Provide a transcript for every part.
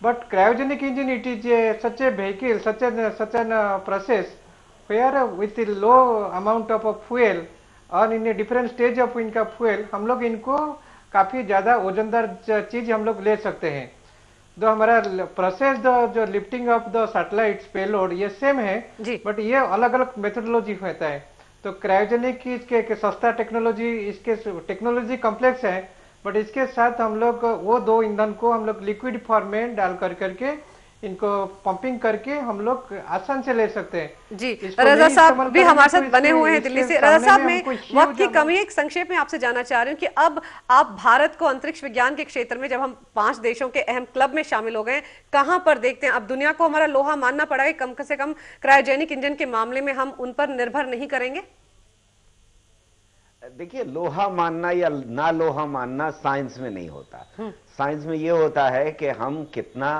But cryogenic engine, it is such a vehicle, such an process where with a low amount of fuel और in a different stage of इनका fuel हम लोग इनको काफी ज्यादा वजनदार चीज हम लोग ले सकते हैं। जो हमारा प्रोसेस जो lifting of the satellites payload ये सेम है, जी बट ये अलग अलग मेथोडोलॉजी होता है। तो क्रायोजेनिक की इसके सस्ता टेक्नोलॉजी, इसके टेक्नोलॉजी कॉम्प्लेक्स है, बट इसके साथ हम लोग वो दो ईंधन को हम लोग लिक्विड फॉर्म में डाल करके इनको पंपिंग करके हम लोग आसान से ले सकते हैं। जी, इसको रजा नहीं साहब इस्तेमाल भी करेंगे हमारे तो साथ बने इसके हुए हैं दिल्ली इसके से। रजा सामने साहब, में मैं हमको वक्त ह्यूज की कमी अमाउंट। है, एक संक्षेप में आपसे जानना चाह रही हूँ कि अब आप भारत को अंतरिक्ष विज्ञान के क्षेत्र में, जब हम 5 देशों के अहम क्लब में शामिल हो गए हैं, कहां पर देखते हैं? अब दुनिया को हमारा लोहा मानना पड़ा है, कम से कम क्रायोजेनिक इंजन के मामले में हम उन पर निर्भर नहीं करेंगे। देखिए, लोहा मानना या ना लोहा मानना साइंस में नहीं होता। साइंस में यह होता है कि हम कितना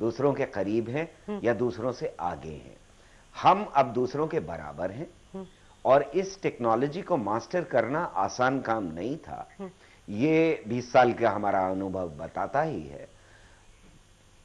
दूसरों के करीब हैं या दूसरों से आगे हैं। हम अब दूसरों के बराबर हैं और इस टेक्नोलॉजी को मास्टर करना आसान काम नहीं था। ये 20 साल का हमारा अनुभव बताता ही है।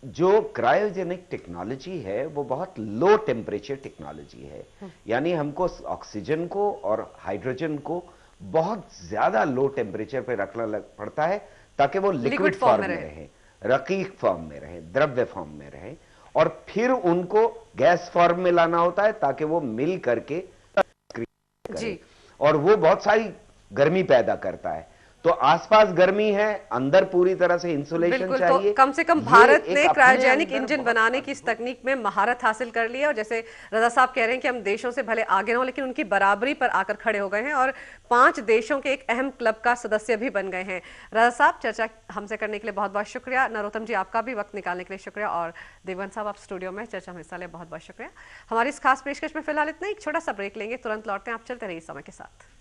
जो क्रायोजेनिक टेक्नोलॉजी है वो बहुत लो टेम्परेचर टेक्नोलॉजी है, यानी हमको ऑक्सीजन को और हाइड्रोजन को बहुत ज्यादा लो टेम्परेचर पे रखना पड़ता है ताकि वो लिक्विड फॉर्म में रहे, रकीक फॉर्म में रहे, द्रव्य फॉर्म में रहे, और फिर उनको गैस फॉर्म में लाना होता है ताकि वो मिल करके करे, और वो बहुत सारी गर्मी पैदा करता है। तो आसपास गर्मी है, अंदर पूरी तरह से इंसुलेशन चाहिए। तो कम से कम भारत ने क्रायोजेनिक इंजन बनाने की इस तकनीक में महारत हासिल कर ली है, और जैसे रजा साहब कह रहे हैं कि हम देशों से भले आगे ना हो, लेकिन उनकी बराबरी पर आकर खड़े हो गए हैं और 5 देशों के एक अहम क्लब का सदस्य भी बन गए हैं। रजा साहब, चर्चा हमसे करने के लिए बहुत बहुत शुक्रिया। नरोत्तम जी, आपका भी वक्त निकालने के लिए शुक्रिया, और देवगन साहब, आप स्टूडियो में चर्चा में हिस्सा ले बहुत बहुत शुक्रिया। हमारी इस खास पेशकश में फिलहाल इतना ही, एक छोटा सा ब्रेक लेंगे, तुरंत लौटते हैं। आप चलते रहिए समय के साथ।